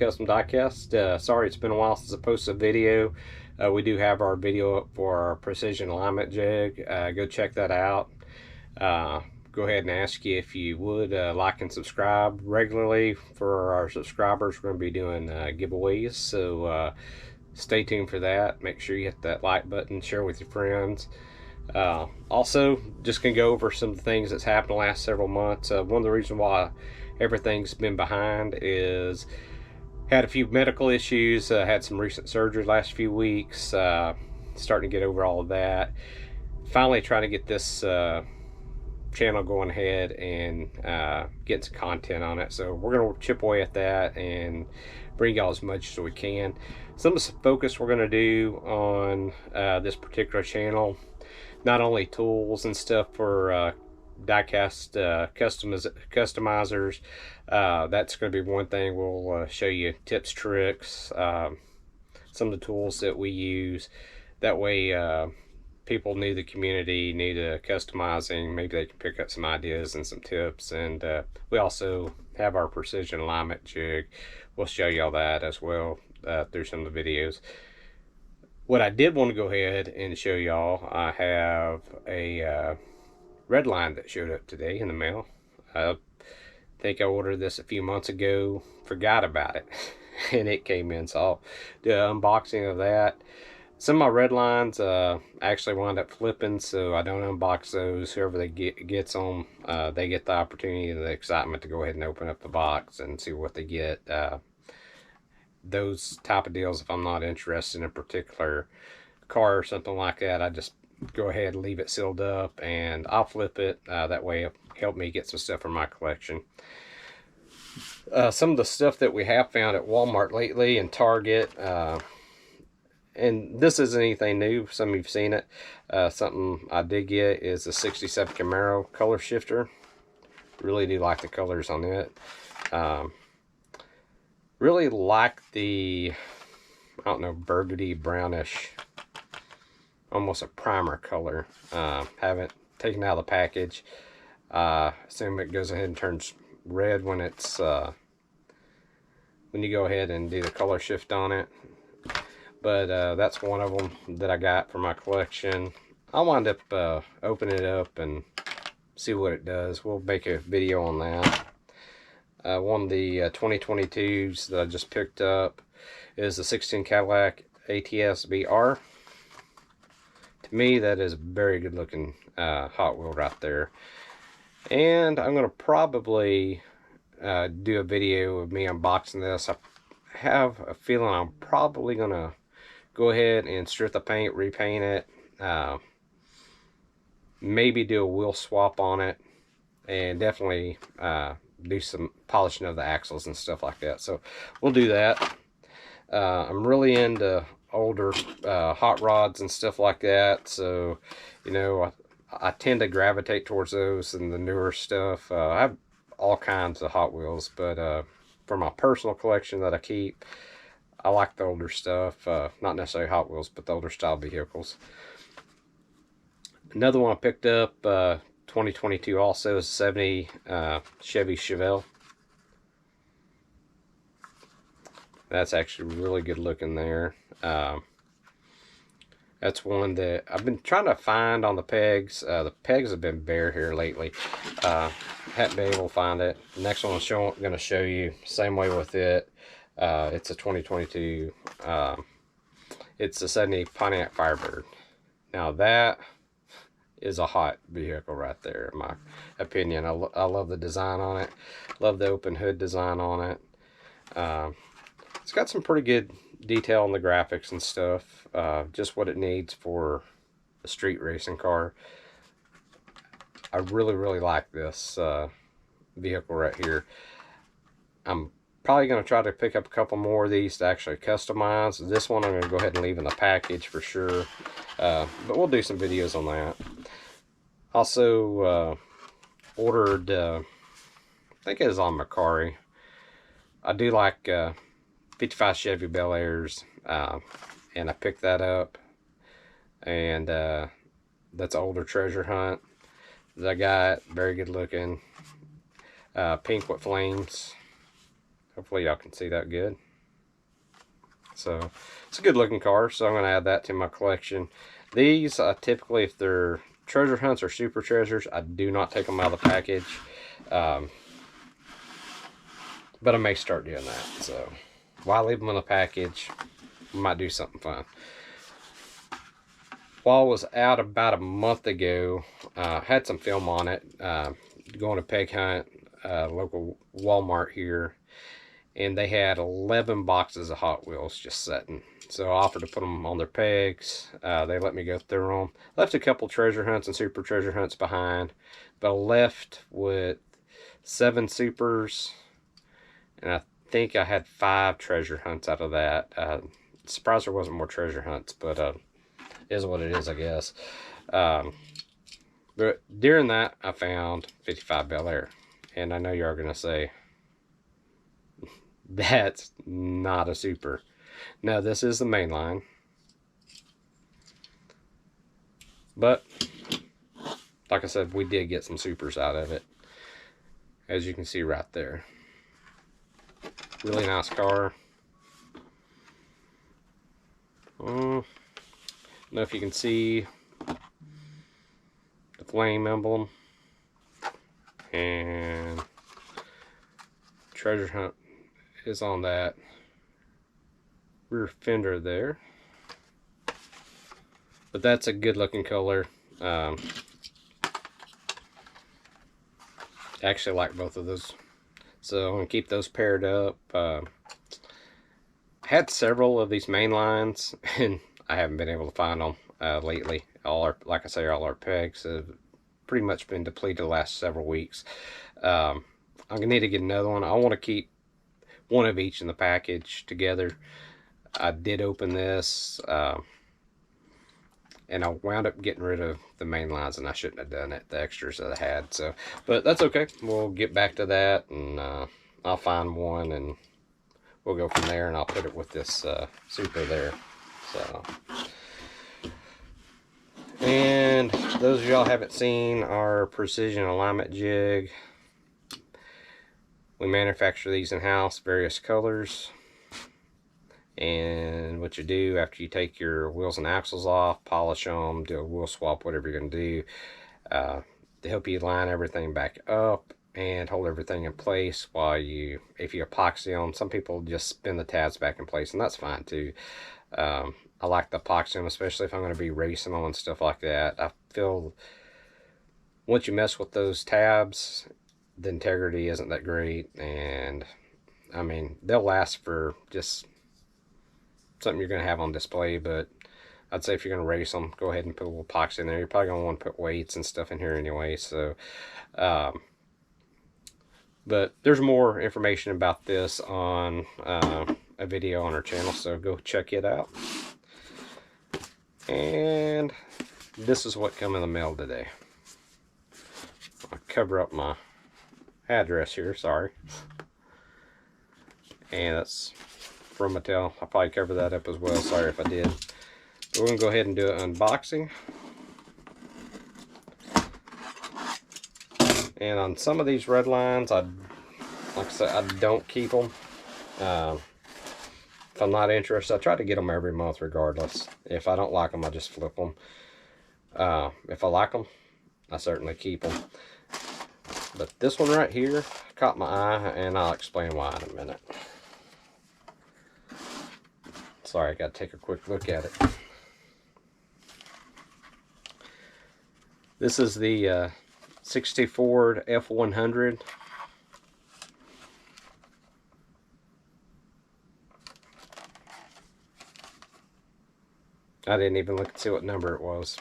Custom Diecast. Sorry it's been a while since I posted a video. We do have our video up for our precision alignment jig. Go check that out. Go ahead and ask you if you would like and subscribe regularly. For our subscribers, we're going to be doing giveaways, so stay tuned for that. Make sure you hit that like button, share with your friends. Also, just gonna go over some things that's happened the last several months. One of the reasons why everything's been behind is had a few medical issues, had some recent surgery last few weeks, starting to get over all of that. Finally trying to get this channel going ahead and get some content on it, so we're gonna chip away at that and bring y'all as much as we can. Some of the focus we're gonna do on this particular channel, not only tools and stuff for diecast customizers. That's going to be one thing. We'll show you tips, tricks, some of the tools that we use. That way people new to the community, new to customizing, maybe they can pick up some ideas and some tips. And we also have our precision alignment jig. We'll show you all that as well through some of the videos. What I did want to go ahead and show y'all, I have a red line that showed up today in the mail. I think I ordered this a few months ago, forgot about it, and it came in, so I'll do an unboxing of that. Some of my red lines actually wound up flipping, so I don't unbox those. Whoever they gets them, they get the opportunity and the excitement to go ahead and open up the box and see what they get. Those type of deals, if I'm not interested in a particular car or something like that, I just go ahead and leave it sealed up and I'll flip it. That way it'll help me get some stuff from my collection. Some of the stuff that we have found at Walmart lately and Target, and this isn't anything new, some of you've seen it. Something I did get is the 67 Camaro color shifter. Really do like the colors on it. Really like the, I don't know, burgundy brownish, almost a primer color. Haven't taken out of the package. Assume it goes ahead and turns red when it's when you go ahead and do the color shift on it. But that's one of them that I got for my collection. I'll wind up opening it up and see what it does. We'll make a video on that. One of the 2022s that I just picked up is the 16 Cadillac ATS BR. To me, that is a very good looking Hot Wheel right there. And I'm going to probably do a video of me unboxing this. I have a feeling I'm probably going to go ahead and strip the paint, repaint it, maybe do a wheel swap on it, and definitely do some polishing of the axles and stuff like that. So we'll do that. I'm really into older hot rods and stuff like that, so you know, I tend to gravitate towards those and the newer stuff. I have all kinds of Hot Wheels, but for my personal collection that I keep, I like the older stuff. Not necessarily Hot Wheels, but the older style vehicles. Another one I picked up 2022 also is 70 Chevy Chnnel. That's actually really good looking there. That's one that I've been trying to find on the pegs. The pegs have been bare here lately. Haven't been able to find it. The next one I'm going to show you, same way with it. It's a 2022. It's a 70 Pontiac Firebird. Now that is a hot vehicle right there, in my opinion. I love the design on it. Love the open hood design on it. It's got some pretty good detail on the graphics and stuff. Just what it needs for a street racing car. I really like this vehicle right here. I'm probably going to try to pick up a couple more of these to actually customize. This one I'm going to go ahead and leave in the package for sure. But we'll do some videos on that. Also ordered, I think it was on Mercari. I do like 55 Chevy Bel Airs, and I picked that up. And that's an older treasure hunt that I got. Very good looking. Pink with flames. Hopefully y'all can see that good. So it's a good looking car, so I'm going to add that to my collection. These, typically, if they're treasure hunts or super treasures, I do not take them out of the package. But I may start doing that. So while I leave them in the package, I might do something fun. While I was out about a month ago, had some film on it, going to peg hunt, local Walmart here, and they had 11 boxes of Hot Wheels just sitting. So I offered to put them on their pegs. They let me go through them. Left a couple treasure hunts and super treasure hunts behind, but I left with 7 supers, and I think I had 5 treasure hunts out of that. Surprised there wasn't more treasure hunts, but is what it is, I guess. But during that, I found 55 Bel Air. And I know you are going to say, that's not a super. No, this is the main line. But, like I said, we did get some supers out of it. As you can see right there. Really nice car. I don't know if you can see the flame emblem. And treasure hunt is on that rear fender there. But that's a good looking color. I actually like both of those, so I'm gonna keep those paired up. Had several of these main lines, and I haven't been able to find them lately. Like I say, all our pegs have pretty much been depleted the last several weeks. I'm gonna need to get another one. I want to keep one of each in the package together. I did open this, and I wound up getting rid of the main lines, and I shouldn't have done it, the extras that I had. So, but that's okay. We'll get back to that, and I'll find one, and we'll go from there, and I'll put it with this super there. So, and those of y'all haven't seen our precision alignment jig, we manufacture these in-house, various colors. And what you do after you take your wheels and axles off, polish them, do a wheel swap, whatever you're going to do, to help you line everything back up and hold everything in place while if you epoxy them. Some people just spin the tabs back in place, and that's fine too. I like the epoxy them, especially if I'm going to be racing them and stuff like that. I feel once you mess with those tabs, the integrity isn't that great, and I mean, they'll last for just something you're going to have on display, but I'd say if you're going to race them, go ahead and put a little epoxy in there. You're probably going to want to put weights and stuff in here anyway. So, but there's more information about this on a video on our channel, so go check it out. And this is what came in the mail today. I'll cover up my address here, sorry. And that's from Mattel. I'll probably cover that up as well, sorry if I did. But we're going to go ahead and do an unboxing. And on some of these red lines, like I said, I don't keep them. If I'm not interested, I try to get them every month regardless. If I don't like them, I just flip them. If I like them, I certainly keep them. But this one right here caught my eye, and I'll explain why in a minute. Sorry, I got to take a quick look at it. This is the 60 Ford F100. I didn't even look and see what number it was.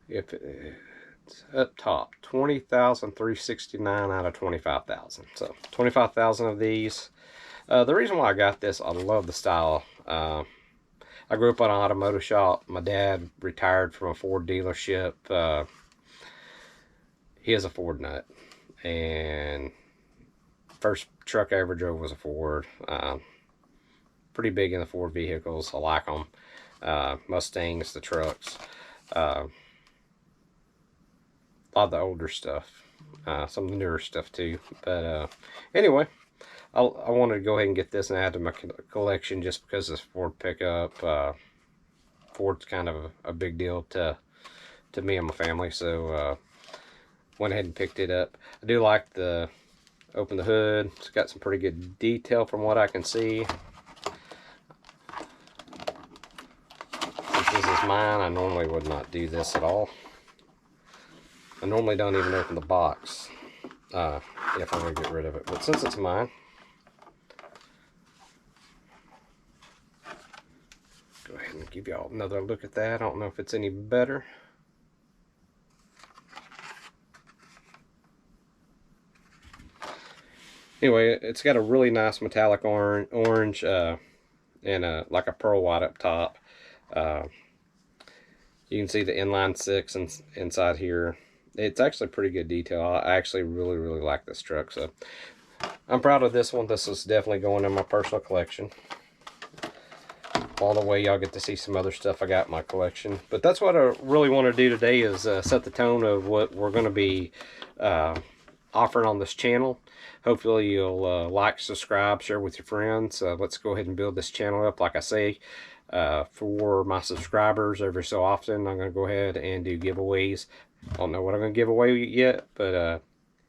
If it's up top, 20,369 out of 25,000. So 25,000 of these. The reason why I got this, I love the style. I grew up in an automotive shop. My dad retired from a Ford dealership. He is a Ford nut, and first truck I ever drove was a Ford. Pretty big in the Ford vehicles. I like them. Mustangs, the trucks. A lot of the older stuff. Some of the newer stuff too. But anyway, I wanted to go ahead and get this and add to my collection just because this Ford pickup. Ford's kind of a big deal to me and my family, so went ahead and picked it up. I do like the open the hood. It's got some pretty good detail from what I can see. Since this is mine, I normally would not do this at all. I normally don't even open the box if I'm going to get rid of it, but since it's mine, go ahead and give y'all another look at that. I don't know if it's any better. Anyway, it's got a really nice metallic orange and like a pearl white up top. You can see the inline 6 inside here. It's actually pretty good detail. I actually really like this truck, so I'm proud of this one. This is definitely going in my personal collection. All the way, y'all get to see some other stuff I got in my collection. But that's what I really want to do today, is set the tone of what we're going to be offering on this channel. Hopefully you'll like, subscribe, share with your friends. Let's go ahead and build this channel up. Like I say, for my subscribers, every so often I'm going to go ahead and do giveaways. I don't know what I'm going to give away yet, but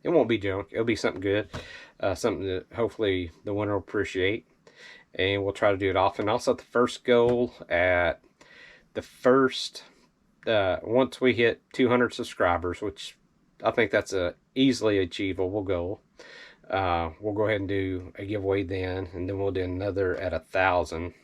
it won't be junk. It'll be something good, something that hopefully the winner will appreciate, and we'll try to do it often. I'll set the first goal at the first once we hit 200 subscribers, which I think that's a easily achievable goal. We'll go ahead and do a giveaway then, and then we'll do another at 1,000,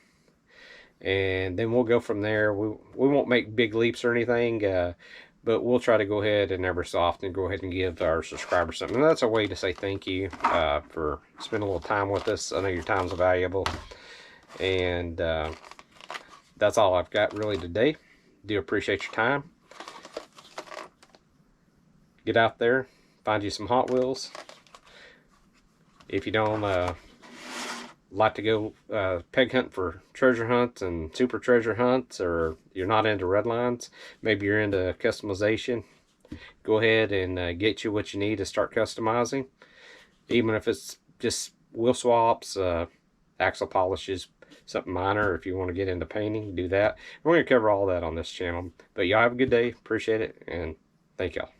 and then we'll go from there. We won't make big leaps or anything, but we'll try to go ahead and every so often go ahead and give our subscribers something. And that's a way to say thank you for spending a little time with us. I know your time's valuable, and that's all I've got really today. Do appreciate your time. Get out there, find you some Hot Wheels. If you don't like to go peg hunt for treasure hunts and super treasure hunts, or you're not into red lines, maybe you're into customization, go ahead and get you what you need to start customizing. Even if it's just wheel swaps, axle polishes, something minor. If you want to get into painting, do that. We're going to cover all that on this channel. But y'all have a good day. Appreciate it, and thank y'all.